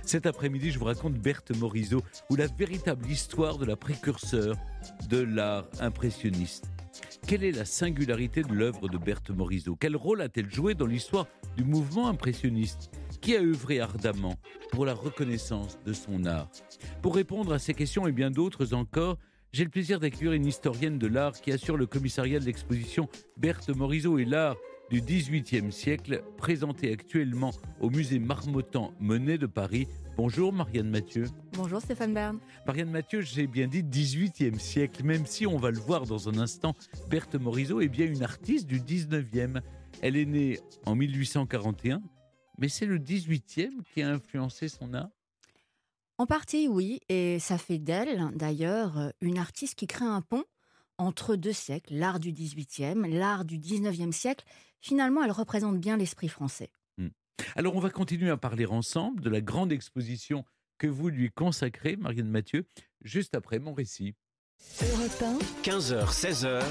Cet après-midi, je vous raconte Berthe Morisot, ou la véritable histoire de la précurseur de l'art impressionniste. Quelle est la singularité de l'œuvre de Berthe Morisot ? Quel rôle a-t-elle joué dans l'histoire du mouvement impressionniste ? Qui a œuvré ardemment pour la reconnaissance de son art ? Pour répondre à ces questions et bien d'autres encore, j'ai le plaisir d'accueillir une historienne de l'art qui assure le commissariat de l'exposition Berthe Morisot et l'art du XVIIIe siècle, présentée actuellement au musée Marmottan-Monet de Paris. Bonjour Marianne Mathieu. Bonjour Stéphane Bern. Marianne Mathieu, j'ai bien dit XVIIIe siècle, même si on va le voir dans un instant, Berthe Morisot est bien une artiste du XIXe. Elle est née en 1841, mais c'est le XVIIIe qui a influencé son art. En partie, oui, et ça fait d'elle, d'ailleurs, une artiste qui crée un pont entre deux siècles, l'art du XVIIIe, l'art du XIXe siècle. Finalement, elle représente bien l'esprit français. Alors, on va continuer à parler ensemble de la grande exposition que vous lui consacrez, Marianne Mathieu, juste après mon récit. Europe 1, 15h, 16h,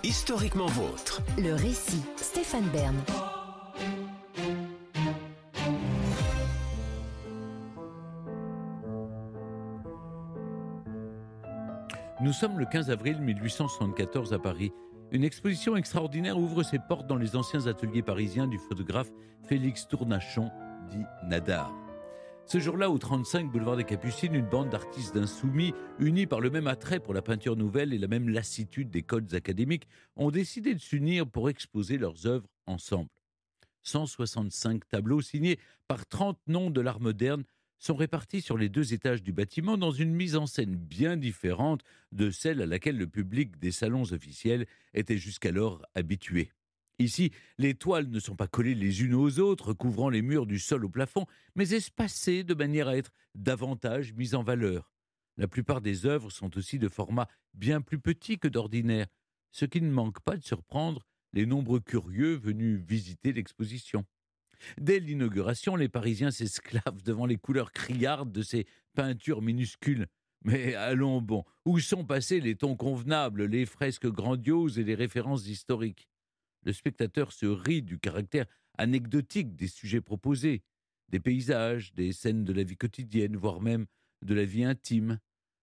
historiquement vôtre. le récit, Stéphane Bern. Nous sommes le 15 avril 1874 à Paris. Une exposition extraordinaire ouvre ses portes dans les anciens ateliers parisiens du photographe Félix Tournachon, dit Nadar. Ce jour-là, au 35 boulevard des Capucines, une bande d'artistes d'insoumis, unis par le même attrait pour la peinture nouvelle et la même lassitude des codes académiques, ont décidé de s'unir pour exposer leurs œuvres ensemble. 165 tableaux signés par 30 noms de l'art moderne sont répartis sur les 2 étages du bâtiment dans une mise en scène bien différente de celle à laquelle le public des salons officiels était jusqu'alors habitué. Ici, les toiles ne sont pas collées les unes aux autres, couvrant les murs du sol au plafond, mais espacées de manière à être davantage mises en valeur. La plupart des œuvres sont aussi de format bien plus petit que d'ordinaire, ce qui ne manque pas de surprendre les nombreux curieux venus visiter l'exposition. Dès l'inauguration, les Parisiens s'esclavent devant les couleurs criardes de ces peintures minuscules. Mais allons bon, où sont passés les tons convenables, les fresques grandioses et les références historiques ? Le spectateur se rit du caractère anecdotique des sujets proposés, des paysages, des scènes de la vie quotidienne, voire même de la vie intime,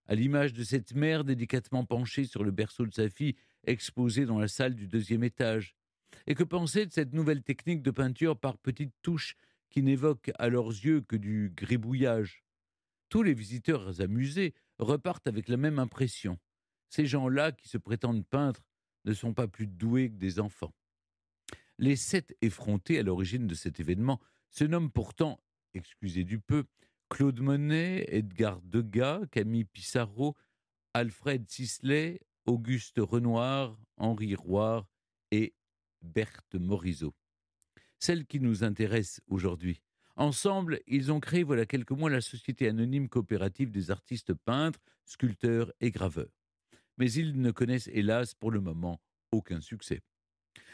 à l'image de cette mère délicatement penchée sur le berceau de sa fille, exposée dans la salle du 2e étage. Et que penser de cette nouvelle technique de peinture par petites touches qui n'évoquent à leurs yeux que du gribouillage ? Tous les visiteurs amusés repartent avec la même impression. Ces gens-là qui se prétendent peintres ne sont pas plus doués que des enfants. Les 7 effrontés à l'origine de cet événement se nomment pourtant, excusez du peu, Claude Monet, Edgar Degas, Camille Pissarro, Alfred Sisley, Auguste Renoir, Henri Roire et Berthe Morisot. Celle qui nous intéresse aujourd'hui. Ensemble, ils ont créé voilà quelques mois la Société anonyme coopérative des artistes peintres, sculpteurs et graveurs. Mais ils ne connaissent hélas pour le moment aucun succès.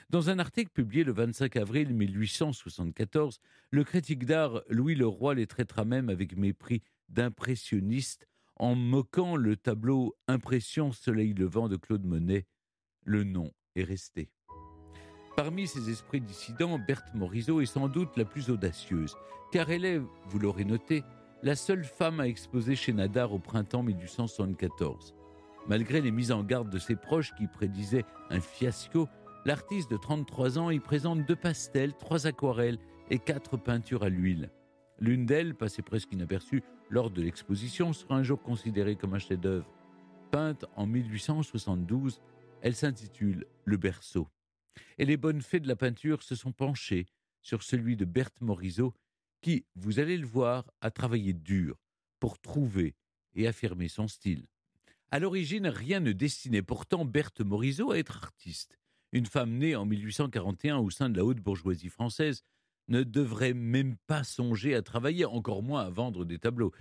Dans un article publié le 25 avril 1874, le critique d'art Louis Leroy les traitera même avec mépris d'impressionnistes en moquant le tableau « Impression soleil levant » de Claude Monet. Le nom est resté. Parmi ces esprits dissidents, Berthe Morisot est sans doute la plus audacieuse, car elle est, vous l'aurez noté, la seule femme à exposer chez Nadar au printemps 1874. Malgré les mises en garde de ses proches qui prédisaient un fiasco, l'artiste de 33 ans y présente 2 pastels, 3 aquarelles et 4 peintures à l'huile. L'une d'elles, passée presque inaperçue lors de l'exposition, sera un jour considérée comme un chef-d'œuvre. Peinte en 1872, elle s'intitule « Le berceau ». Et les bonnes fées de la peinture se sont penchées sur celui de Berthe Morisot qui, vous allez le voir, a travaillé dur pour trouver et affirmer son style. À l'origine, rien ne destinait pourtant Berthe Morisot à être artiste. Une femme née en 1841 au sein de la haute bourgeoisie française ne devrait même pas songer à travailler, encore moins à vendre des tableaux.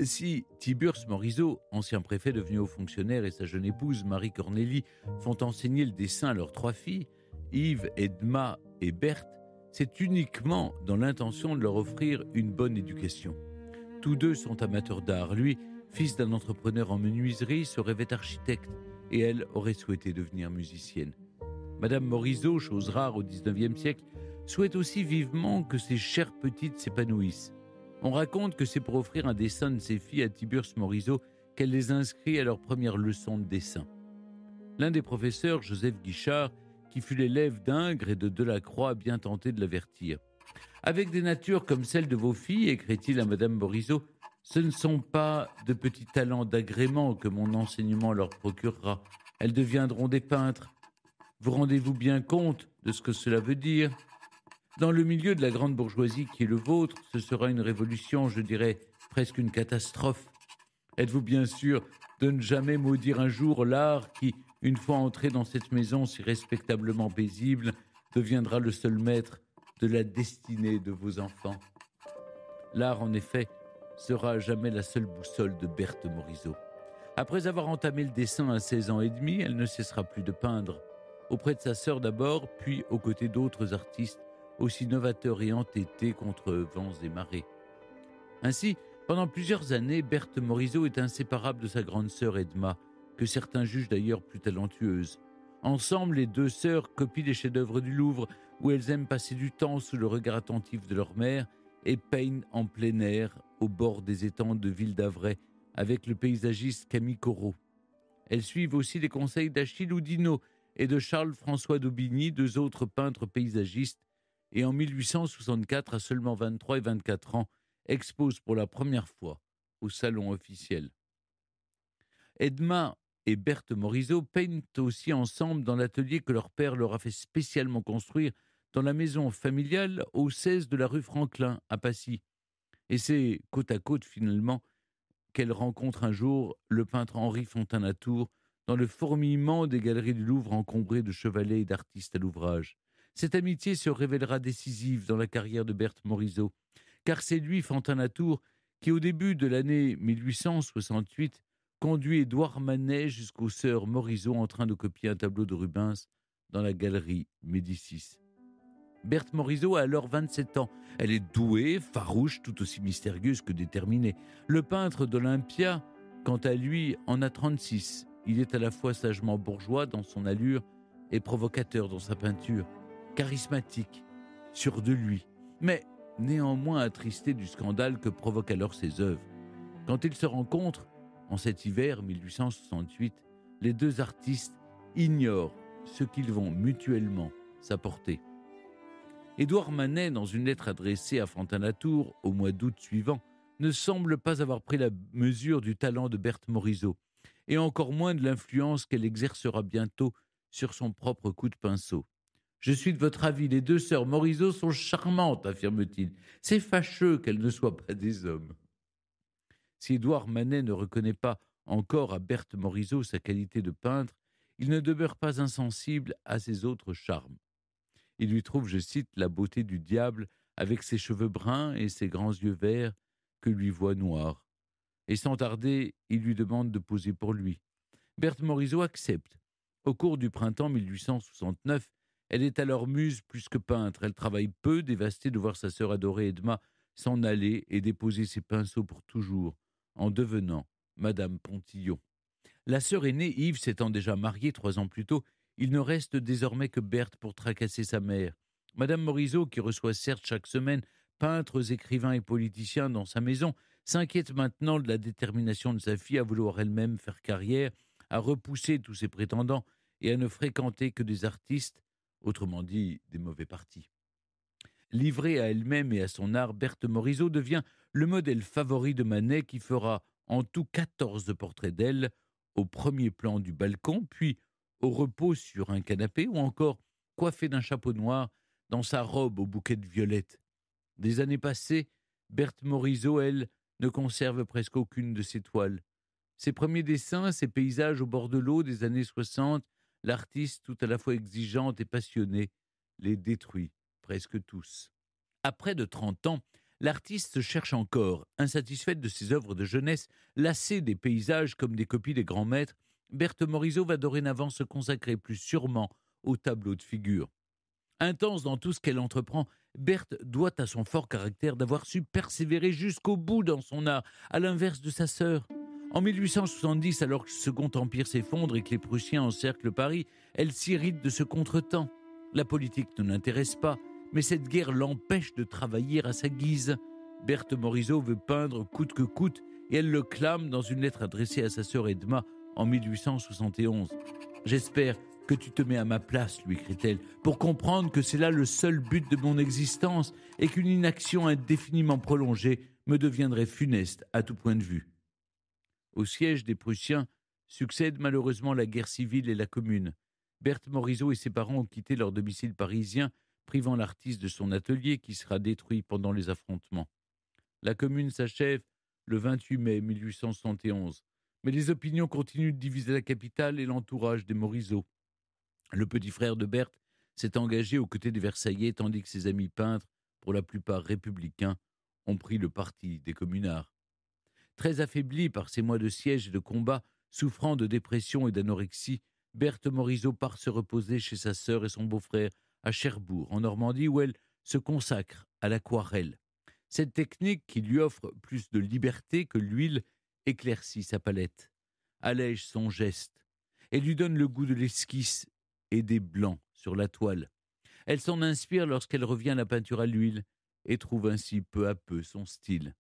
Si Tiburce Morisot, ancien préfet devenu haut fonctionnaire, et sa jeune épouse Marie Cornélie font enseigner le dessin à leurs 3 filles, Yves, Edma et Berthe, c'est uniquement dans l'intention de leur offrir une bonne éducation. Tous 2 sont amateurs d'art. Lui, fils d'un entrepreneur en menuiserie, se rêvait architecte et elle aurait souhaité devenir musicienne. Madame Morisot, chose rare au XIXe siècle, souhaite aussi vivement que ses chères petites s'épanouissent. On raconte que c'est pour offrir un dessin de ses filles à Tiburce Morisot qu'elle les inscrit à leur première leçon de dessin. L'un des professeurs, Joseph Guichard, qui fut l'élève d'Ingres et de Delacroix, a bien tenté de l'avertir. « Avec des natures comme celle de vos filles, écrit-il à Madame Morisot, ce ne sont pas de petits talents d'agrément que mon enseignement leur procurera. Elles deviendront des peintres. Vous rendez-vous bien compte de ce que cela veut dire ? Dans le milieu de la grande bourgeoisie qui est le vôtre, ce sera une révolution, je dirais presque une catastrophe. Êtes-vous bien sûr de ne jamais maudire un jour l'art qui, une fois entré dans cette maison si respectablement paisible, deviendra le seul maître de la destinée de vos enfants ? L'art, en effet, sera à jamais la seule boussole de Berthe Morisot. Après avoir entamé le dessin à 16 ans et demi, elle ne cessera plus de peindre. Auprès de sa sœur d'abord, puis aux côtés d'autres artistes aussi novateurs et entêtés contre vents et marées. Ainsi, pendant plusieurs années, Berthe Morisot est inséparable de sa grande sœur Edma, que certains jugent d'ailleurs plus talentueuse. Ensemble, les deux sœurs copient les chefs-d'œuvre du Louvre, où elles aiment passer du temps sous le regard attentif de leur mère et peignent en plein air, au bord des étangs de Ville-d'Avray, avec le paysagiste Camille Corot. Elles suivent aussi les conseils d'Achille Oudinot et de Charles-François d'Aubigny, deux autres peintres paysagistes, et en 1864, à seulement 23 et 24 ans, expose pour la première fois au salon officiel. Edma et Berthe Morisot peignent aussi ensemble dans l'atelier que leur père leur a fait spécialement construire dans la maison familiale au 16 de la rue Franklin, à Passy. Et c'est côte à côte, finalement, qu'elle rencontre un jour le peintre Henri Fontaine-Latour dans le fourmillement des galeries du Louvre encombrées de chevalets et d'artistes à l'ouvrage. Cette amitié se révélera décisive dans la carrière de Berthe Morisot, car c'est lui, Fontaine-Latour, qui, au début de l'année 1868, conduit Édouard Manet jusqu'aux sœurs Morisot en train de copier un tableau de Rubens dans la galerie Médicis. Berthe Morisot a alors 27 ans. Elle est douée, farouche, tout aussi mystérieuse que déterminée. Le peintre d'Olympia, quant à lui, en a 36. Il est à la fois sagement bourgeois dans son allure et provocateur dans sa peinture. Charismatique, sûr de lui, mais néanmoins attristé du scandale que provoquent alors ses œuvres. Quand ils se rencontrent, en cet hiver 1868, les deux artistes ignorent ce qu'ils vont mutuellement s'apporter. Édouard Manet, dans une lettre adressée à Fontaine-Latour au mois d'août suivant, ne semble pas avoir pris la mesure du talent de Berthe Morisot, et encore moins de l'influence qu'elle exercera bientôt sur son propre coup de pinceau. « Je suis de votre avis, les deux sœurs Morisot sont charmantes, affirme-t-il. C'est fâcheux qu'elles ne soient pas des hommes. » Si Édouard Manet ne reconnaît pas encore à Berthe Morisot sa qualité de peintre, il ne demeure pas insensible à ses autres charmes. Il lui trouve, je cite, la beauté du diable avec ses cheveux bruns et ses grands yeux verts que lui voit noirs. Et sans tarder, il lui demande de poser pour lui. Berthe Morisot accepte. Au cours du printemps 1869, elle est alors muse plus que peintre. Elle travaille peu, dévastée de voir sa sœur adorée Edma s'en aller et déposer ses pinceaux pour toujours, en devenant Madame Pontillon. La sœur aînée, Yves, s'étant déjà mariée 3 ans plus tôt, il ne reste désormais que Berthe pour tracasser sa mère. Madame Morisot, qui reçoit certes chaque semaine peintres, écrivains et politiciens dans sa maison, s'inquiète maintenant de la détermination de sa fille à vouloir elle-même faire carrière, à repousser tous ses prétendants et à ne fréquenter que des artistes, autrement dit des mauvais partis. Livrée à elle-même et à son art, Berthe Morisot devient le modèle favori de Manet qui fera en tout 14 portraits d'elle, au premier plan du balcon, puis au repos sur un canapé ou encore coiffée d'un chapeau noir dans sa robe au bouquet de violettes. Des années passées, Berthe Morisot, elle, ne conserve presque aucune de ses toiles. Ses premiers dessins, ses paysages au bord de l'eau des années 60, l'artiste tout à la fois exigeante et passionnée, les détruit presque tous. À près de 30 ans, l'artiste se cherche encore. Insatisfaite de ses œuvres de jeunesse, lassée des paysages comme des copies des grands maîtres, Berthe Morisot va dorénavant se consacrer plus sûrement aux tableaux de figures. Intense dans tout ce qu'elle entreprend, Berthe doit à son fort caractère d'avoir su persévérer jusqu'au bout dans son art, à l'inverse de sa sœur. En 1870, alors que le Second Empire s'effondre et que les Prussiens encerclent Paris, elle s'irrite de ce contretemps. La politique ne l'intéresse pas, mais cette guerre l'empêche de travailler à sa guise. Berthe Morisot veut peindre coûte que coûte et elle le clame dans une lettre adressée à sa sœur Edma en 1871. « J'espère que tu te mets à ma place, lui écrit-elle, pour comprendre que c'est là le seul but de mon existence et qu'une inaction indéfiniment prolongée me deviendrait funeste à tout point de vue. » Au siège des Prussiens succèdent malheureusement la guerre civile et la Commune. Berthe Morisot et ses parents ont quitté leur domicile parisien, privant l'artiste de son atelier qui sera détruit pendant les affrontements. La Commune s'achève le 28 mai 1871, mais les opinions continuent de diviser la capitale et l'entourage des Morisot. Le petit frère de Berthe s'est engagé aux côtés des Versaillais, tandis que ses amis peintres, pour la plupart républicains, ont pris le parti des communards. Très affaiblie par ces mois de siège et de combat, souffrant de dépression et d'anorexie, Berthe Morisot part se reposer chez sa sœur et son beau-frère à Cherbourg, en Normandie, où elle se consacre à l'aquarelle. Cette technique, qui lui offre plus de liberté que l'huile, éclaircit sa palette, allège son geste et lui donne le goût de l'esquisse et des blancs sur la toile. Elle s'en inspire lorsqu'elle revient à la peinture à l'huile et trouve ainsi peu à peu son style.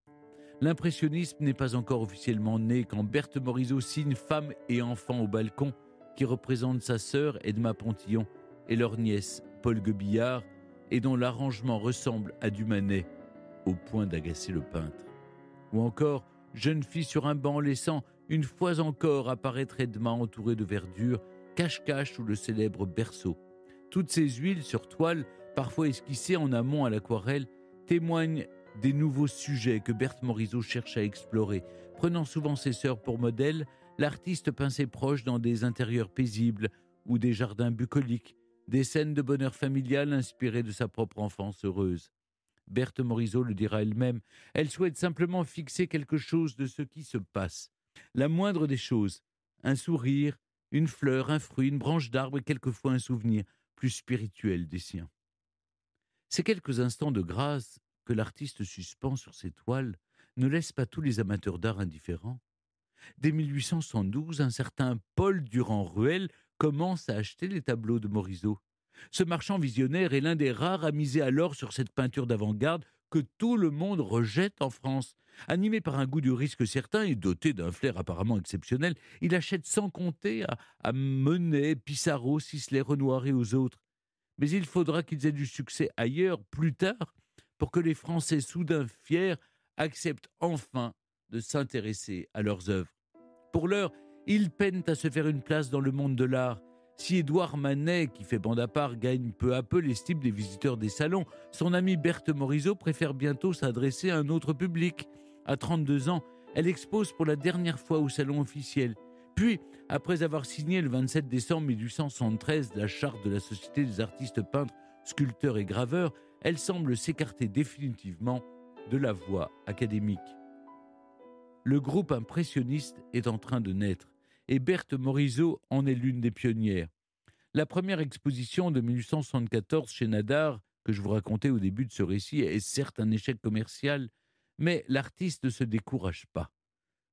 L'impressionnisme n'est pas encore officiellement né quand Berthe Morisot signe Femmes et enfants au balcon, qui représente sa sœur Edma Pontillon et leur nièce Paul Guebillard, et dont l'arrangement ressemble à du Manet, au point d'agacer le peintre. Ou encore Jeune fille sur un banc, laissant une fois encore apparaître Edma entourée de verdure, cache-cache sous le célèbre berceau. Toutes ces huiles sur toile, parfois esquissées en amont à l'aquarelle, témoignent des nouveaux sujets que Berthe Morisot cherche à explorer. Prenant souvent ses sœurs pour modèles, l'artiste peint ses proches dans des intérieurs paisibles ou des jardins bucoliques, des scènes de bonheur familial inspirées de sa propre enfance heureuse. Berthe Morisot le dira elle-même, elle souhaite simplement fixer quelque chose de ce qui se passe. La moindre des choses, un sourire, une fleur, un fruit, une branche d'arbre et quelquefois un souvenir plus spirituel des siens. Ces quelques instants de grâce que l'artiste suspend sur ses toiles ne laissent pas tous les amateurs d'art indifférents. Dès 1872, un certain Paul Durand-Ruel commence à acheter les tableaux de Morisot. Ce marchand visionnaire est l'un des rares à miser alors sur cette peinture d'avant-garde que tout le monde rejette en France. Animé par un goût du risque certain et doté d'un flair apparemment exceptionnel, il achète sans compter à Monet, Pissarro, Sisley, Renoir et aux autres. Mais il faudra qu'ils aient du succès ailleurs, plus tard, pour que les Français, soudain fiers, acceptent enfin de s'intéresser à leurs œuvres. Pour l'heure, ils peinent à se faire une place dans le monde de l'art. Si Édouard Manet, qui fait bande à part, gagne peu à peu l'estime des visiteurs des salons, son amie Berthe Morisot préfère bientôt s'adresser à un autre public. À 32 ans, elle expose pour la dernière fois au salon officiel. Puis, après avoir signé le 27 décembre 1873 la charte de la Société des artistes peintres, sculpteurs et graveurs, elle semble s'écarter définitivement de la voie académique. Le groupe impressionniste est en train de naître et Berthe Morisot en est l'une des pionnières. La première exposition de 1874 chez Nadar, que je vous racontais au début de ce récit, est certes un échec commercial, mais l'artiste ne se décourage pas.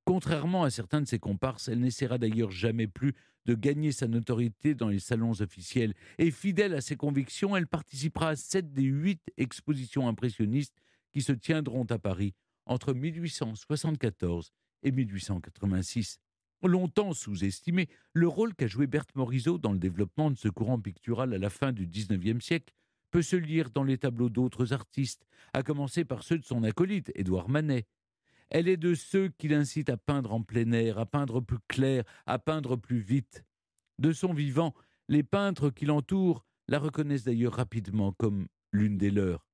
Contrairement à certains de ses comparses, elle n'essaiera d'ailleurs jamais plus de gagner sa notoriété dans les salons officiels. Et fidèle à ses convictions, elle participera à 7 des 8 expositions impressionnistes qui se tiendront à Paris entre 1874 et 1886. Longtemps sous-estimé, le rôle qu'a joué Berthe Morisot dans le développement de ce courant pictural à la fin du XIXe siècle peut se lire dans les tableaux d'autres artistes, à commencer par ceux de son acolyte, Édouard Manet. Elle est de ceux qui l'incitent à peindre en plein air, à peindre plus clair, à peindre plus vite. De son vivant, les peintres qui l'entourent la reconnaissent d'ailleurs rapidement comme l'une des leurs.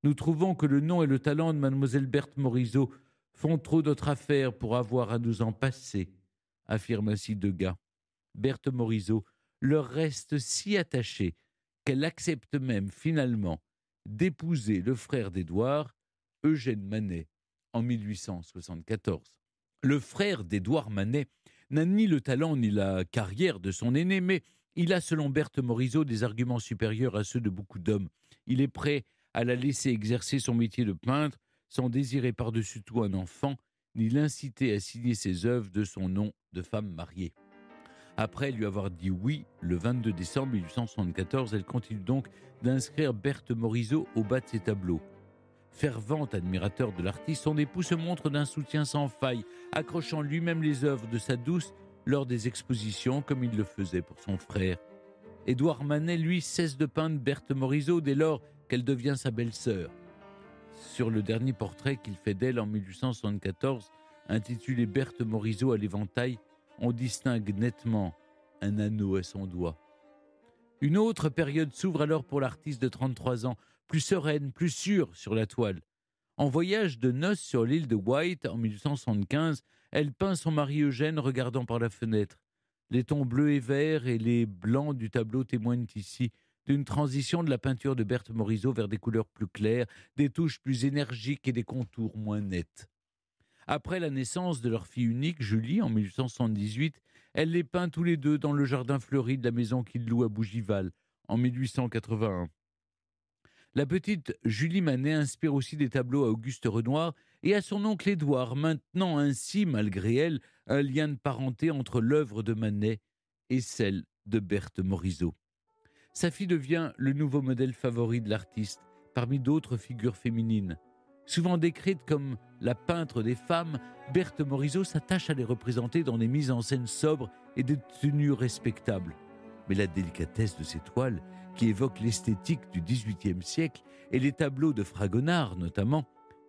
Nous trouvons que le nom et le talent de mademoiselle Berthe Morisot font trop d'autres affaires pour avoir à nous en passer, affirme ainsi Degas. Berthe Morisot leur reste si attachée qu'elle accepte même finalement d'épouser le frère d'Édouard, Eugène Manet, en 1874. Le frère d'Édouard Manet n'a ni le talent ni la carrière de son aîné, mais il a, selon Berthe Morisot, des arguments supérieurs à ceux de beaucoup d'hommes. Il est prêt à la laisser exercer son métier de peintre sans désirer par-dessus tout un enfant, ni l'inciter à signer ses œuvres de son nom de femme mariée. Après lui avoir dit oui, le 22 décembre 1874, elle continue donc d'inscrire Berthe Morisot au bas de ses tableaux. Fervent admirateur de l'artiste, son époux se montre d'un soutien sans faille, accrochant lui-même les œuvres de sa douce lors des expositions comme il le faisait pour son frère. Édouard Manet, lui, cesse de peindre Berthe Morisot dès lors qu'elle devient sa belle-sœur. Sur le dernier portrait qu'il fait d'elle en 1874, intitulé Berthe Morisot à l'éventail, on distingue nettement un anneau à son doigt. Une autre période s'ouvre alors pour l'artiste de 33 ans, plus sereine, plus sûre sur la toile. En voyage de noces sur l'île de White en 1875, elle peint son mari Eugène regardant par la fenêtre. Les tons bleus et verts et les blancs du tableau témoignent ici d'une transition de la peinture de Berthe Morisot vers des couleurs plus claires, des touches plus énergiques et des contours moins nets. Après la naissance de leur fille unique, Julie, en 1878, elle les peint tous les deux dans le jardin fleuri de la maison qu'ils louent à Bougival, en 1881. La petite Julie Manet inspire aussi des tableaux à Auguste Renoir et à son oncle Édouard, maintenant ainsi, malgré elle, un lien de parenté entre l'œuvre de Manet et celle de Berthe Morisot. Sa fille devient le nouveau modèle favori de l'artiste, parmi d'autres figures féminines. Souvent décrite comme la peintre des femmes, Berthe Morisot s'attache à les représenter dans des mises en scène sobres et des tenues respectables. Mais la délicatesse de ses toiles, qui évoquent l'esthétique du XVIIIe siècle, et les tableaux de Fragonard notamment,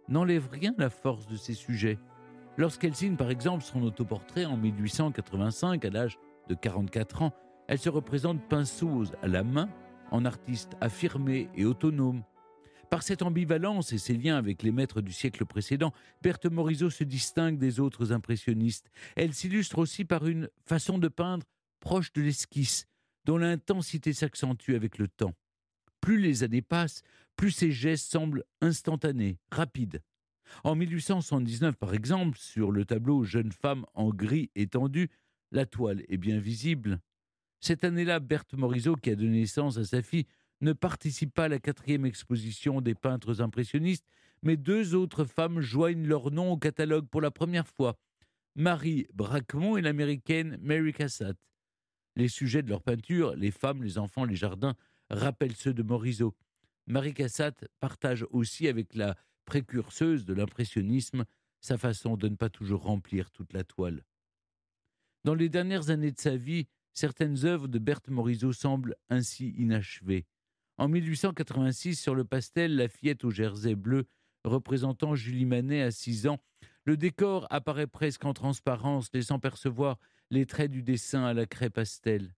n'enlèvent rien à la force de ses sujets. Lorsqu'elle signe par exemple son autoportrait en 1885, à l'âge de 44 ans, elle se représente pinceau à la main, en artiste affirmé et autonome. Par cette ambivalence et ses liens avec les maîtres du siècle précédent, Berthe Morisot se distingue des autres impressionnistes. Elle s'illustre aussi par une façon de peindre proche de l'esquisse, dont l'intensité s'accentue avec le temps. Plus les années passent, plus ses gestes semblent instantanés, rapides. En 1879, par exemple, sur le tableau « Jeune femme en gris étendu », la toile est bien visible. Cette année-là, Berthe Morisot, qui a donné naissance à sa fille, ne participe pas à la 4e exposition des peintres impressionnistes, mais 2 autres femmes joignent leur nom au catalogue pour la première fois, Marie Bracquemond et l'américaine Mary Cassatt. Les sujets de leur peinture, les femmes, les enfants, les jardins, rappellent ceux de Morisot. Marie Cassatt partage aussi avec la précurseuse de l'impressionnisme sa façon de ne pas toujours remplir toute la toile. Dans les dernières années de sa vie, certaines œuvres de Berthe Morisot semblent ainsi inachevées. En 1886, sur le pastel La fillette au jersey bleu, représentant Julie Manet à 6 ans, le décor apparaît presque en transparence, laissant percevoir les traits du dessin à la craie pastel.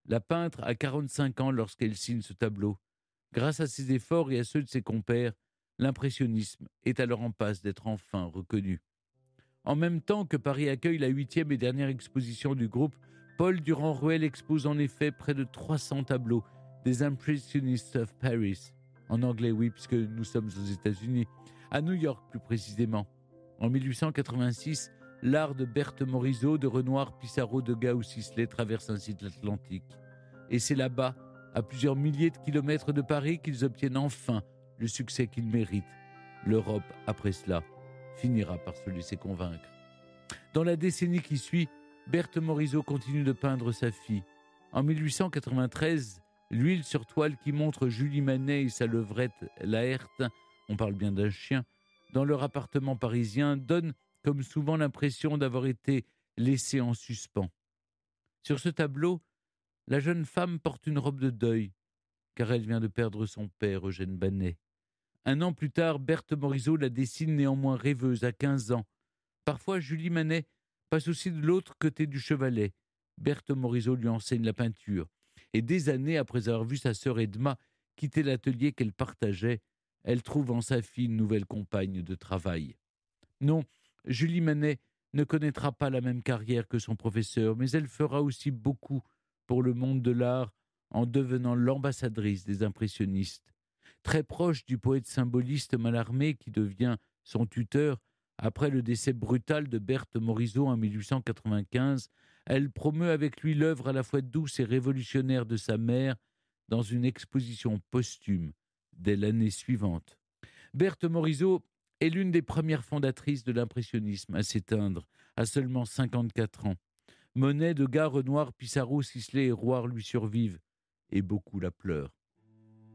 La peintre a 45 ans lorsqu'elle signe ce tableau. Grâce à ses efforts et à ceux de ses compères, l'impressionnisme est alors en passe d'être enfin reconnu. En même temps que Paris accueille la 8e et dernière exposition du groupe, Paul Durand-Ruel expose en effet près de 300 tableaux des Impressionists of Paris, en anglais oui, puisque nous sommes aux États-Unis, à New York plus précisément. En 1886, l'art de Berthe Morisot, de Renoir, Pissarro, Degas ou Sisley traverse ainsi l'Atlantique. Et c'est là-bas, à plusieurs milliers de kilomètres de Paris, qu'ils obtiennent enfin le succès qu'ils méritent. L'Europe, après cela, finira par se laisser convaincre. Dans la décennie qui suit, Berthe Morisot continue de peindre sa fille. En 1893, l'huile sur toile qui montre Julie Manet et sa levrette Laerte, on parle bien d'un chien, dans leur appartement parisien, donne comme souvent l'impression d'avoir été laissée en suspens. Sur ce tableau, la jeune femme porte une robe de deuil, car elle vient de perdre son père, Eugène Banet. 1 an plus tard, Berthe Morisot la dessine néanmoins rêveuse à 15 ans. Parfois, Julie Manet passe aussi de l'autre côté du chevalet. Berthe Morisot lui enseigne la peinture. Et des années après avoir vu sa sœur Edma quitter l'atelier qu'elle partageait, elle trouve en sa fille une nouvelle compagne de travail. Non, Julie Manet ne connaîtra pas la même carrière que son professeur, mais elle fera aussi beaucoup pour le monde de l'art en devenant l'ambassadrice des impressionnistes. Très proche du poète symboliste Mallarmé qui devient son tuteur, après le décès brutal de Berthe Morisot en 1895, elle promeut avec lui l'œuvre à la fois douce et révolutionnaire de sa mère dans une exposition posthume dès l'année suivante. Berthe Morisot est l'une des premières fondatrices de l'impressionnisme à s'éteindre à seulement 54 ans. Monet, Degas, Renoir, Pissarro, Sisley et Roire lui survivent et beaucoup la pleurent.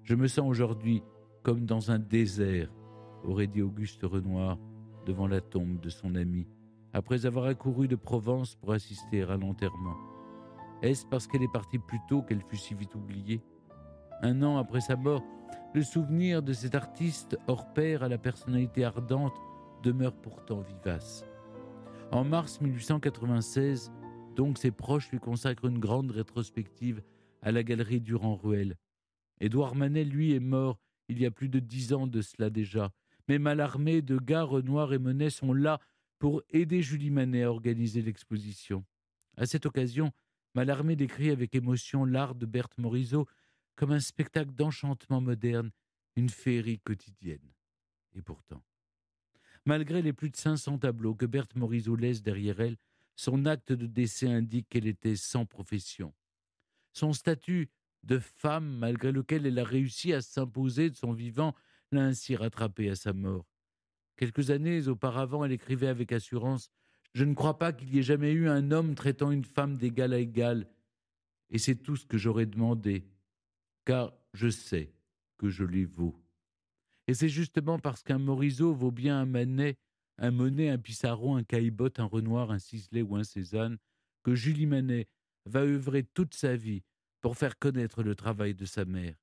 Je me sens aujourd'hui comme dans un désert, aurait dit Auguste Renoir devant la tombe de son ami, après avoir accouru de Provence pour assister à l'enterrement. Est-ce parce qu'elle est partie plus tôt qu'elle fut si vite oubliée ? 1 an après sa mort, le souvenir de cet artiste hors pair à la personnalité ardente demeure pourtant vivace. En mars 1896, donc, ses proches lui consacrent une grande rétrospective à la galerie Durand-Ruel. Édouard Manet, lui, est mort il y a plus de 10 ans de cela déjà. Mais Mallarmé, Degas, Renoir et Monet sont là pour aider Julie Manet à organiser l'exposition. À cette occasion, Mallarmé décrit avec émotion l'art de Berthe Morisot comme un spectacle d'enchantement moderne, une féerie quotidienne. Et pourtant, malgré les plus de 500 tableaux que Berthe Morisot laisse derrière elle, son acte de décès indique qu'elle était sans profession. Son statut de femme, malgré lequel elle a réussi à s'imposer de son vivant, l'a ainsi rattrapée à sa mort. Quelques années auparavant, elle écrivait avec assurance « Je ne crois pas qu'il y ait jamais eu un homme traitant une femme d'égal à égal, et c'est tout ce que j'aurais demandé, car je sais que je les vaux. » Et c'est justement parce qu'un Morisot vaut bien un Manet, un Monet, un Pissarro, un Caillebotte, un Renoir, un Sisley ou un Cézanne, que Julie Manet va œuvrer toute sa vie pour faire connaître le travail de sa mère.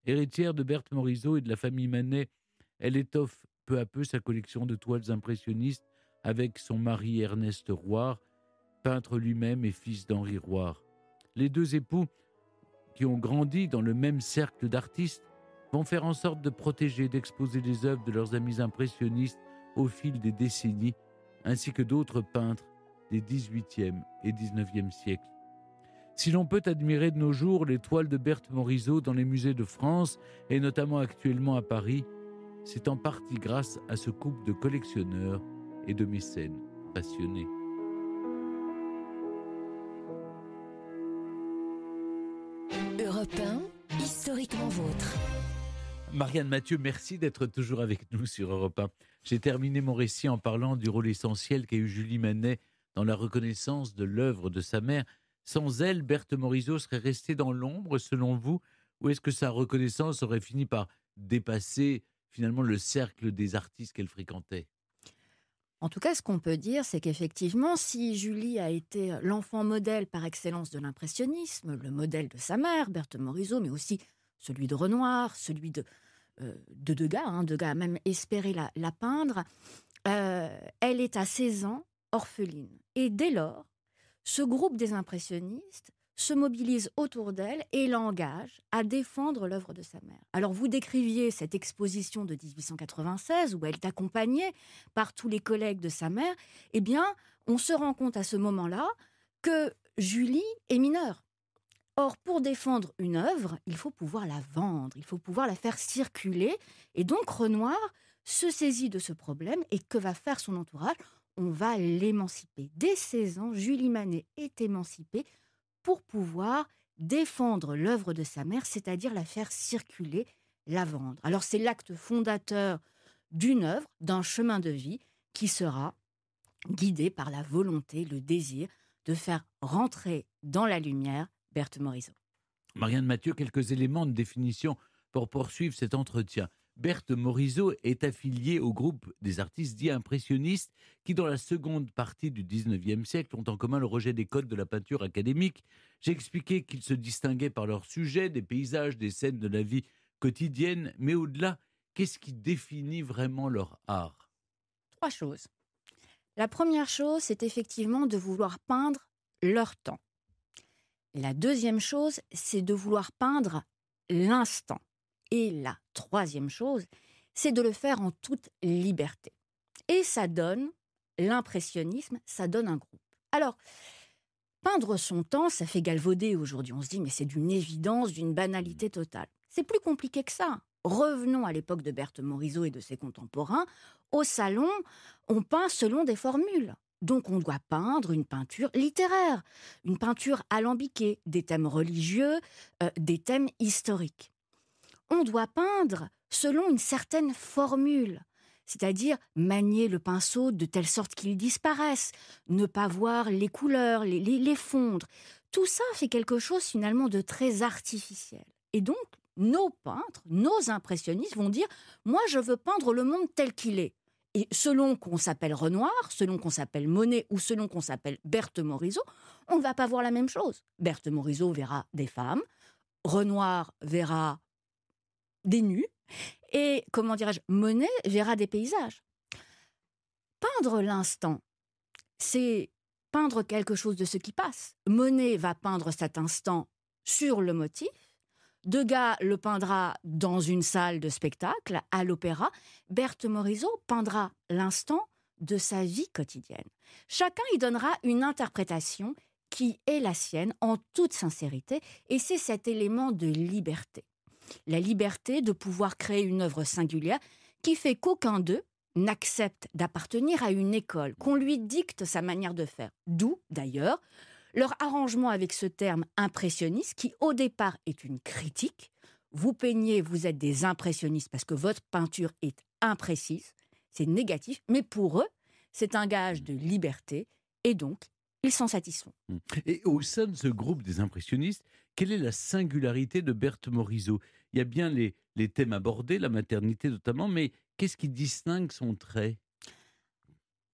Héritière de Berthe Morisot et de la famille Manet, elle étoffe peu à peu sa collection de toiles impressionnistes avec son mari Ernest Roire, peintre lui-même et fils d'Henri Roire. Les 2 époux, qui ont grandi dans le même cercle d'artistes, vont faire en sorte de protéger et d'exposer les œuvres de leurs amis impressionnistes au fil des décennies, ainsi que d'autres peintres des XVIIIe et XIXe siècles. Si l'on peut admirer de nos jours les toiles de Berthe Morisot dans les musées de France, et notamment actuellement à Paris, c'est en partie grâce à ce couple de collectionneurs et de mécènes passionnés. Europe 1, historiquement vôtre. Marianne Mathieu, merci d'être toujours avec nous sur Europe 1. J'ai terminé mon récit en parlant du rôle essentiel qu'a eu Julie Manet dans la reconnaissance de l'œuvre de sa mère. Sans elle, Berthe Morisot serait restée dans l'ombre, selon vous, ou est-ce que sa reconnaissance aurait fini par dépasser finalement le cercle des artistes qu'elle fréquentait ? En tout cas, ce qu'on peut dire, c'est qu'effectivement, si Julie a été l'enfant modèle par excellence de l'impressionnisme, le modèle de sa mère, Berthe Morisot, mais aussi celui de Renoir, celui de Degas, Degas a même espéré la peindre, elle est à 16 ans orpheline. Et dès lors, ce groupe des impressionnistes se mobilise autour d'elle et l'engage à défendre l'œuvre de sa mère. Alors vous décriviez cette exposition de 1896 où elle est accompagnée par tous les collègues de sa mère. Eh bien, on se rend compte à ce moment-là que Julie est mineure. Or, pour défendre une œuvre, il faut pouvoir la vendre, il faut pouvoir la faire circuler. Et donc Renoir se saisit de ce problème et que va faire son entourage ? On va l'émanciper. Dès 16 ans, Julie Manet est émancipée pour pouvoir défendre l'œuvre de sa mère, c'est-à-dire la faire circuler, la vendre. Alors c'est l'acte fondateur d'une œuvre, d'un chemin de vie qui sera guidé par la volonté, le désir de faire rentrer dans la lumière Berthe Morisot. Marianne Mathieu, quelques éléments de définition pour poursuivre cet entretien. Berthe Morisot est affiliée au groupe des artistes dits impressionnistes qui, dans la seconde partie du XIXe siècle, ont en commun le rejet des codes de la peinture académique. J'ai expliqué qu'ils se distinguaient par leur sujet, des paysages, des scènes de la vie quotidienne, mais au-delà, qu'est-ce qui définit vraiment leur art ? 3 choses. La première chose, c'est effectivement de vouloir peindre leur temps. La deuxième chose, c'est de vouloir peindre l'instant. Et la troisième chose, c'est de le faire en toute liberté. Et ça donne l'impressionnisme, ça donne un groupe. Alors, peindre son temps, ça fait galvauder aujourd'hui. On se dit, mais c'est d'une évidence, d'une banalité totale. C'est plus compliqué que ça. Revenons à l'époque de Berthe Morisot et de ses contemporains. Au salon, on peint selon des formules. Donc on doit peindre une peinture littéraire, une peinture alambiquée, des thèmes religieux, des thèmes historiques. On doit peindre selon une certaine formule, c'est-à-dire manier le pinceau de telle sorte qu'il disparaisse, ne pas voir les couleurs, les fondre. Tout ça fait quelque chose finalement de très artificiel. Et donc, nos peintres, nos impressionnistes vont dire « moi, je veux peindre le monde tel qu'il est ». Et selon qu'on s'appelle Renoir, selon qu'on s'appelle Monet ou selon qu'on s'appelle Berthe Morisot, on ne va pas voir la même chose. Berthe Morisot verra des femmes, Renoir verra des nus, et, comment dirais-je, Monet verra des paysages. Peindre l'instant, c'est peindre quelque chose de ce qui passe. Monet va peindre cet instant sur le motif, Degas le peindra dans une salle de spectacle, à l'opéra. Berthe Morisot peindra l'instant de sa vie quotidienne. Chacun y donnera une interprétation qui est la sienne en toute sincérité, et c'est cet élément de liberté. La liberté de pouvoir créer une œuvre singulière qui fait qu'aucun d'eux n'accepte d'appartenir à une école, qu'on lui dicte sa manière de faire. D'où, d'ailleurs, leur arrangement avec ce terme impressionniste qui, au départ, est une critique. Vous peignez, vous êtes des impressionnistes parce que votre peinture est imprécise, c'est négatif, mais pour eux, c'est un gage de liberté et donc, ils s'en satisfont. Et au sein de ce groupe des impressionnistes, quelle est la singularité de Berthe Morisot ? Il y a bien les thèmes abordés, la maternité notamment, mais qu'est-ce qui distingue son trait ?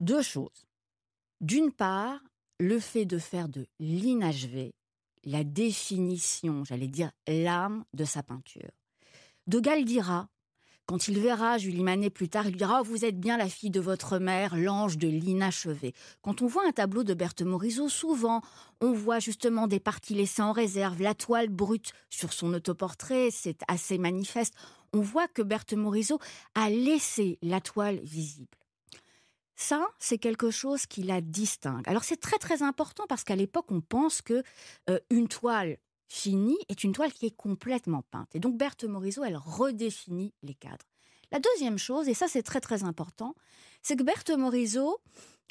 Deux choses. D'une part, le fait de faire de l'inachevé la définition, j'allais dire l'âme de sa peinture. Degas le dira, quand il verra Julie Manet plus tard, il lui dira « Vous êtes bien la fille de votre mère, l'ange de l'inachevé ». Quand on voit un tableau de Berthe Morisot, souvent, on voit justement des parties laissées en réserve, la toile brute sur son autoportrait, c'est assez manifeste. On voit que Berthe Morisot a laissé la toile visible. Ça, c'est quelque chose qui la distingue. Alors c'est très très important parce qu'à l'époque, on pense que une toile finie est une toile qui est complètement peinte. Et donc Berthe Morisot, elle redéfinit les cadres. La deuxième chose, et ça c'est très très important, c'est que Berthe Morisot,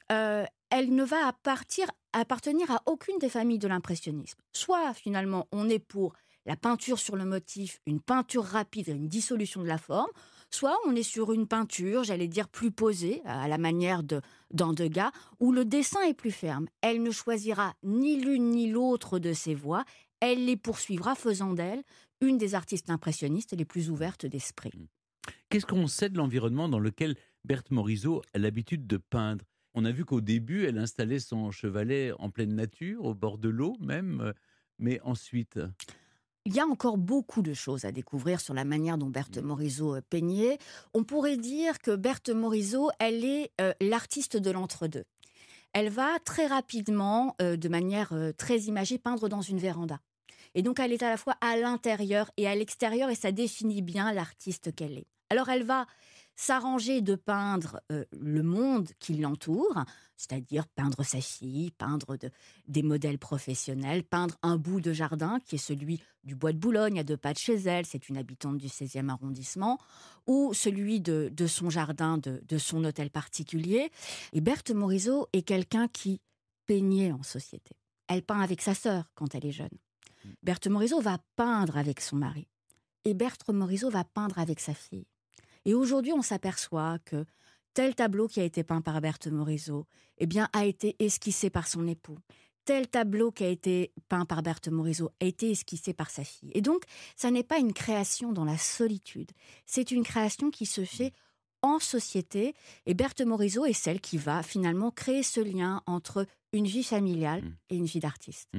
elle ne va appartenir à aucune des familles de l'impressionnisme. Soit finalement, on est pour la peinture sur le motif, une peinture rapide, une dissolution de la forme, soit on est sur une peinture, j'allais dire plus posée, à la manière dans Degas, où le dessin est plus ferme. Elle ne choisira ni l'une ni l'autre de ses voies, elle les poursuivra, faisant d'elle une des artistes impressionnistes les plus ouvertes d'esprit. Qu'est-ce qu'on sait de l'environnement dans lequel Berthe Morisot a l'habitude de peindre ? On a vu qu'au début, elle installait son chevalet en pleine nature, au bord de l'eau même, mais ensuite... Il y a encore beaucoup de choses à découvrir sur la manière dont Berthe Morisot peignait. On pourrait dire que Berthe Morisot, elle est l'artiste de l'entre-deux. Elle va très rapidement, de manière très imagée, peindre dans une véranda. Et donc, elle est à la fois à l'intérieur et à l'extérieur, et ça définit bien l'artiste qu'elle est. Alors, elle va s'arranger de peindre le monde qui l'entoure, c'est-à-dire peindre sa fille, peindre des modèles professionnels, peindre un bout de jardin qui est celui du bois de Boulogne, à 2 pas de chez elle, c'est une habitante du 16e arrondissement, ou celui de son jardin, de son hôtel particulier. Et Berthe Morisot est quelqu'un qui peignait en société. Elle peint avec sa sœur quand elle est jeune. Berthe Morisot va peindre avec son mari. Et Berthe Morisot va peindre avec sa fille. Et aujourd'hui, on s'aperçoit que tel tableau qui a été peint par Berthe Morisot, eh bien, a été esquissé par son époux. Tel tableau qui a été peint par Berthe Morisot a été esquissé par sa fille. Et donc, ça n'est pas une création dans la solitude. C'est une création qui se fait en société. Et Berthe Morisot est celle qui va finalement créer ce lien entre une vie familiale et une vie d'artiste.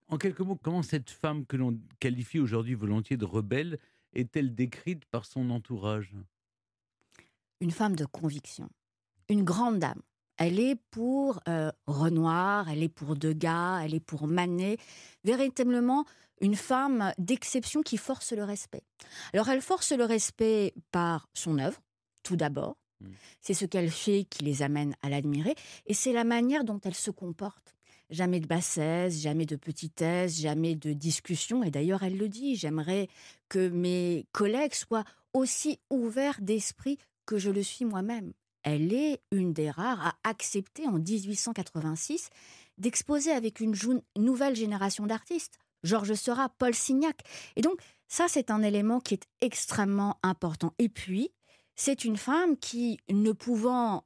En quelques mots, comment cette femme que l'on qualifie aujourd'hui volontiers de rebelle est-elle décrite par son entourage ? Une femme de conviction, une grande dame. Elle est pour Renoir, elle est pour Degas, elle est pour Manet. Véritablement, une femme d'exception qui force le respect. Alors, elle force le respect par son œuvre, tout d'abord. C'est ce qu'elle fait qui les amène à l'admirer. Et c'est la manière dont elle se comporte. Jamais de bassesse, jamais de petitesse, jamais de discussion. Et d'ailleurs, elle le dit, j'aimerais que mes collègues soient aussi ouverts d'esprit que je le suis moi-même. Elle est une des rares à accepter en 1886 d'exposer avec une nouvelle génération d'artistes. Georges Seurat, Paul Signac. Et donc, ça, c'est un élément qui est extrêmement important. Et puis, c'est une femme qui, ne pouvant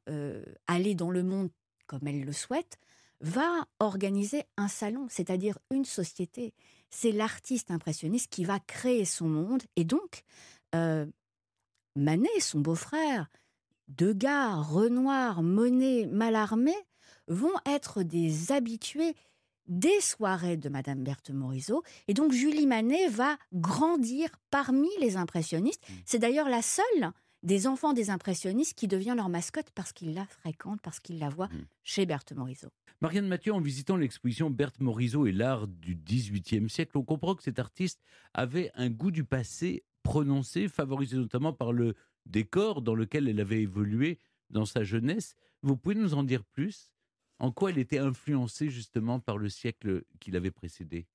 aller dans le monde comme elle le souhaite, va organiser un salon, c'est-à-dire une société. c'est l'artiste impressionniste qui va créer son monde. Et donc, euh, Manet, son beau-frère, Degas, Renoir, Monet, Mallarmé vont être des habitués des soirées de Madame Berthe Morisot. Et donc, Julie Manet va grandir parmi les impressionnistes. C'est d'ailleurs la seule des enfants des impressionnistes qui devient leur mascotte parce qu'ils la fréquentent, parce qu'ils la voient chez Berthe Morisot. Marianne Mathieu, en visitant l'exposition Berthe Morisot et l'art du XVIIIe siècle, on comprend que cet artiste avait un goût du passé prononcé, favorisé notamment par le décor dans lequel elle avait évolué dans sa jeunesse. Vous pouvez nous en dire plus ? En quoi elle était influencée justement par le siècle qui l'avait précédé ?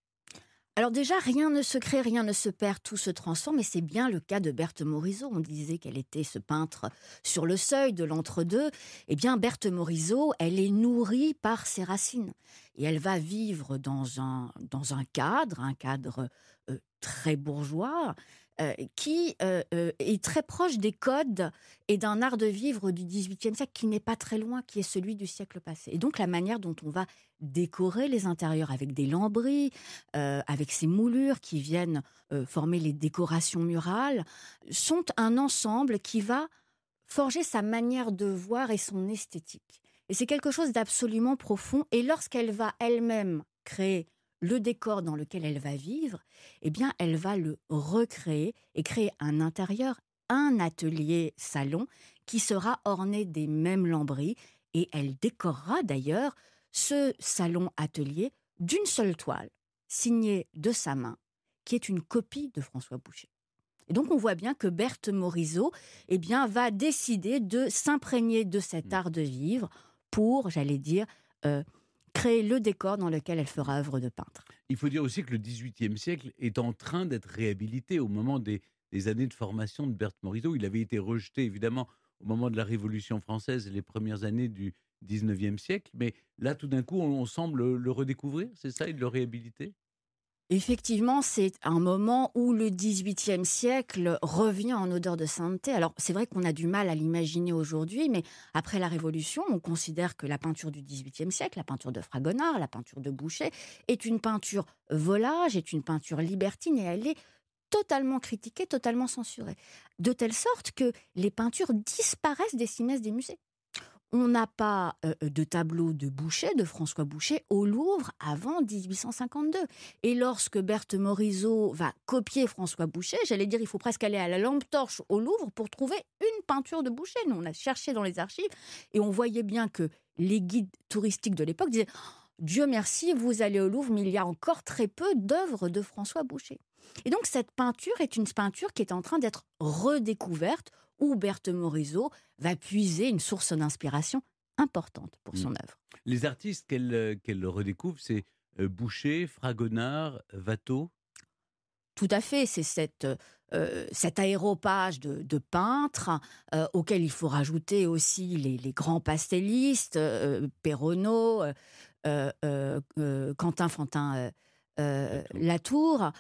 Alors déjà, rien ne se crée, rien ne se perd, tout se transforme, et c'est bien le cas de Berthe Morisot. On disait qu'elle était ce peintre sur le seuil de l'entre-deux. Eh bien, Berthe Morisot, elle est nourrie par ses racines. Et elle va vivre dans un cadre très bourgeois, qui est très proche des codes et d'un art de vivre du XVIIIe siècle qui n'est pas très loin, qui est celui du siècle passé. Et donc la manière dont on va décorer les intérieurs avec des lambris, avec ces moulures qui viennent former les décorations murales, sont un ensemble qui va forger sa manière de voir et son esthétique. Et c'est quelque chose d'absolument profond. Et lorsqu'elle va elle-même créer le décor dans lequel elle va vivre, eh bien, elle va le recréer et créer un intérieur, un atelier-salon qui sera orné des mêmes lambris. Et elle décorera d'ailleurs ce salon-atelier d'une seule toile, signée de sa main, qui est une copie de François Boucher. Et donc, on voit bien que Berthe Morisot eh bien, va décider de s'imprégner de cet art de vivre pour, créer le décor dans lequel elle fera œuvre de peintre. Il faut dire aussi que le XVIIIe siècle est en train d'être réhabilité au moment des années de formation de Berthe Morisot. Il avait été rejeté, évidemment, au moment de la Révolution française et les premières années du XIXe siècle. Mais là, tout d'un coup, on semble le redécouvrir, c'est ça, et de le réhabiliter ? Effectivement, c'est un moment où le XVIIIe siècle revient en odeur de sainteté. Alors, c'est vrai qu'on a du mal à l'imaginer aujourd'hui, mais après la Révolution, on considère que la peinture du XVIIIe siècle, la peinture de Fragonard, la peinture de Boucher, est une peinture volage, est une peinture libertine, et elle est totalement critiquée, totalement censurée. De telle sorte que les peintures disparaissent des cimaises des musées. On n'a pas de tableau de Boucher, de François Boucher, au Louvre avant 1852. Et lorsque Berthe Morisot va copier François Boucher, il faut presque aller à la lampe torche au Louvre pour trouver une peinture de Boucher. Nous, on a cherché dans les archives et on voyait bien que les guides touristiques de l'époque disaient « Dieu merci, vous allez au Louvre, mais il y a encore très peu d'œuvres de François Boucher ». Et donc cette peinture est une peinture qui est en train d'être redécouverte, où Berthe Morisot va puiser une source d'inspiration importante pour son œuvre. Les artistes qu'elle redécouvre, c'est Boucher, Fragonard, Watteau. Tout à fait, c'est cet aéropage de peintres auquel il faut rajouter aussi les grands pastellistes, Perronneau, Quentin Fantin Latour.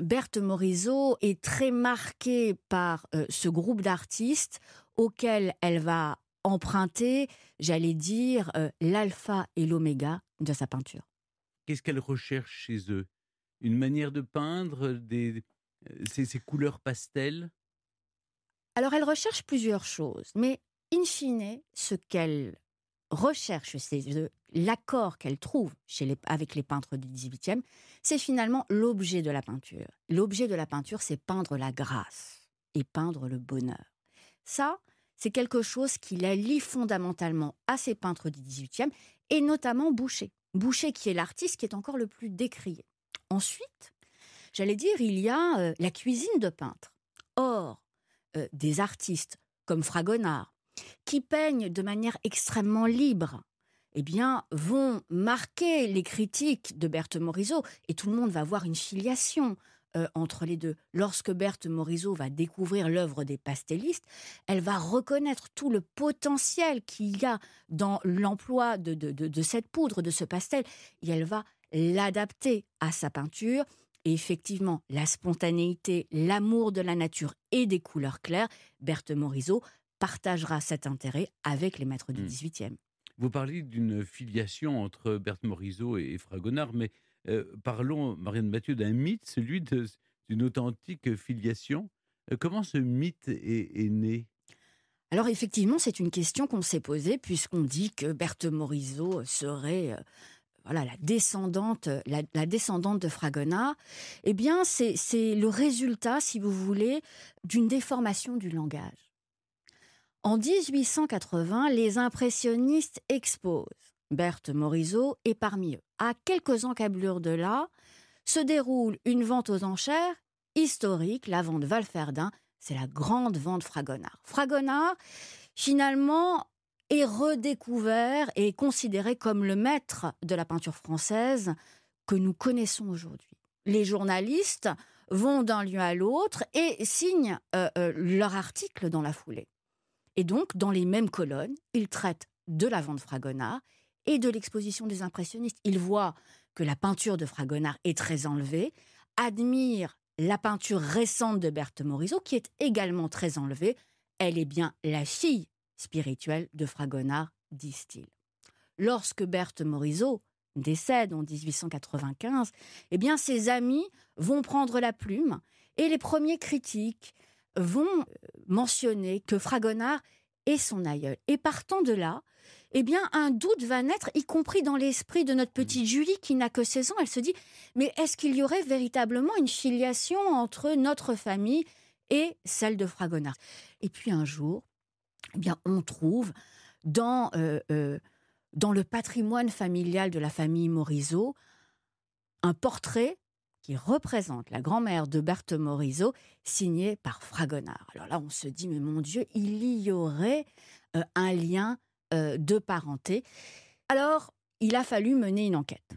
Berthe Morisot est très marquée par ce groupe d'artistes auquel elle va emprunter, l'alpha et l'oméga de sa peinture. Qu'est-ce qu'elle recherche chez eux ? Une manière de peindre, ces couleurs pastel ? Alors elle recherche plusieurs choses, mais in fine, ce qu'elle recherche, l'accord qu'elle trouve avec les peintres du XVIIIe, c'est finalement l'objet de la peinture. L'objet de la peinture, c'est peindre la grâce et peindre le bonheur. Ça, c'est quelque chose qui la lie fondamentalement à ces peintres du XVIIIe, et notamment Boucher. Boucher qui est l'artiste qui est encore le plus décrié. Ensuite, il y a la cuisine de peintre. Or, des artistes comme Fragonard, qui peignent de manière extrêmement libre, vont marquer les critiques de Berthe Morisot, et tout le monde va voir une filiation entre les deux. Lorsque Berthe Morisot va découvrir l'œuvre des pastellistes, elle va reconnaître tout le potentiel qu'il y a dans l'emploi de cette poudre, de ce pastel, et elle va l'adapter à sa peinture. Et effectivement, la spontanéité, l'amour de la nature et des couleurs claires, Berthe Morisot partagera cet intérêt avec les maîtres du XVIIIe. Vous parlez d'une filiation entre Berthe Morisot et Fragonard, mais Parlons, Marianne Mathieu, d'un mythe, celui d'une authentique filiation. Comment ce mythe est né ? Alors effectivement, c'est une question qu'on s'est posée puisqu'on dit que Berthe Morisot serait la descendante de Fragonard. Eh bien, c'est le résultat, si vous voulez, d'une déformation du langage. En 1880, les impressionnistes exposent Berthe Morisot et parmi eux, à quelques encablures de là, se déroule une vente aux enchères historique, la vente Valferdin. C'est la grande vente Fragonard. Fragonard, finalement, est redécouvert et considéré comme le maître de la peinture française que nous connaissons aujourd'hui. Les journalistes vont d'un lieu à l'autre et signent leur article dans la foulée. Et donc, dans les mêmes colonnes, ils traitent de la vente Fragonard et de l'exposition des impressionnistes. Ils voient que la peinture de Fragonard est très enlevée, admirent la peinture récente de Berthe Morisot, qui est également très enlevée. Elle est bien la fille spirituelle de Fragonard, disent-ils. Lorsque Berthe Morisot décède en 1895, eh bien, ses amis vont prendre la plume et les premiers critiques vont mentionner que Fragonard est son aïeul. Et partant de là, eh bien, un doute va naître, y compris dans l'esprit de notre petite Julie qui n'a que 16 ans. Elle se dit, mais est-ce qu'il y aurait véritablement une filiation entre notre famille et celle de Fragonard ? Et puis un jour, eh bien, on trouve dans le patrimoine familial de la famille Morisot un portrait qui représente la grand-mère de Berthe Morisot, signé par Fragonard. Alors là, on se dit, mais mon Dieu, il y aurait un lien de parenté. Alors, il a fallu mener une enquête.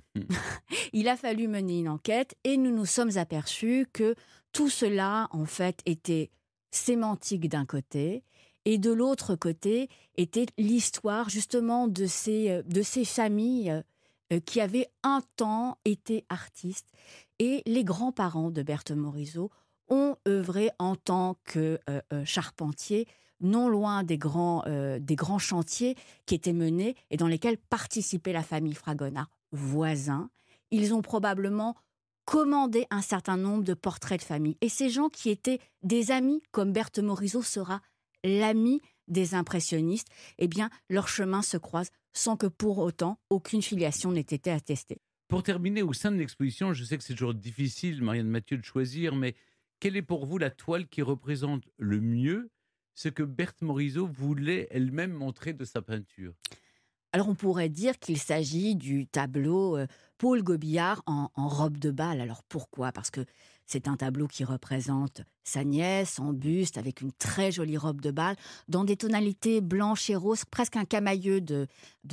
Il a fallu mener une enquête et nous nous sommes aperçus que tout cela, en fait, était sémantique d'un côté et de l'autre côté était l'histoire justement de ces familles qui avaient un temps été artistes. Et les grands-parents de Berthe Morisot ont œuvré en tant que charpentiers, non loin des grands chantiers qui étaient menés et dans lesquels participait la famille Fragonard, voisins. Ils ont probablement commandé un certain nombre de portraits de famille. Et ces gens qui étaient des amis, comme Berthe Morisot sera l'ami des impressionnistes, eh bien, leurs chemins se croisent sans que pour autant aucune filiation n'ait été attestée. Pour terminer, au sein de l'exposition, je sais que c'est toujours difficile, Marianne Mathieu, de choisir, mais quelle est pour vous la toile qui représente le mieux ce que Berthe Morisot voulait elle-même montrer de sa peinture ? Alors on pourrait dire qu'il s'agit du tableau Paul Gobillard en robe de bal. Alors pourquoi ? Parce que c'est un tableau qui représente sa nièce en buste avec une très jolie robe de bal dans des tonalités blanches et roses, presque un camailleux de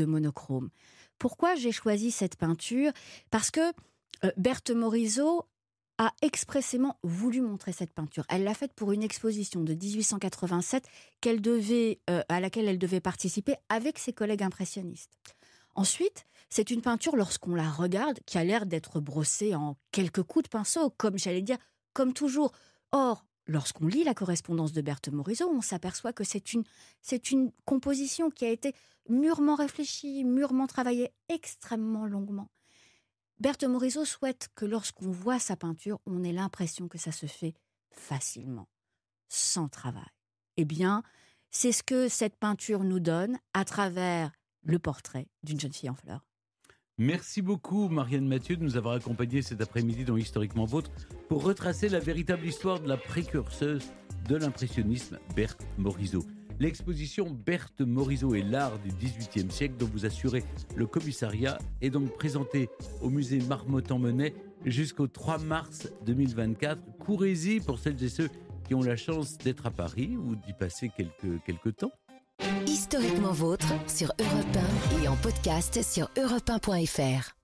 monochrome. Pourquoi j'ai choisi cette peinture ? Parce que Berthe Morisot a expressément voulu montrer cette peinture. Elle l'a faite pour une exposition de 1887 à laquelle elle devait participer avec ses collègues impressionnistes. Ensuite, c'est une peinture, lorsqu'on la regarde, qui a l'air d'être brossée en quelques coups de pinceau, comme toujours. Or, lorsqu'on lit la correspondance de Berthe Morisot, on s'aperçoit que c'est une composition qui a été mûrement réfléchie, mûrement travaillée, extrêmement longuement. Berthe Morisot souhaite que lorsqu'on voit sa peinture, on ait l'impression que ça se fait facilement, sans travail. Eh bien, c'est ce que cette peinture nous donne à travers le portrait d'une jeune fille en fleurs. Merci beaucoup, Marianne Mathieu, de nous avoir accompagnés cet après-midi dans Historiquement Vôtre pour retracer la véritable histoire de la précurseuse de l'impressionnisme, Berthe Morisot. L'exposition Berthe Morisot et l'art du XVIIIe siècle, dont vous assurez le commissariat, est donc présentée au musée Marmottan-Monet jusqu'au 3 mars 2024. Courez-y pour celles et ceux qui ont la chance d'être à Paris ou d'y passer quelques temps. Historiquement Vôtre sur Europe 1 et en podcast sur europe1.fr.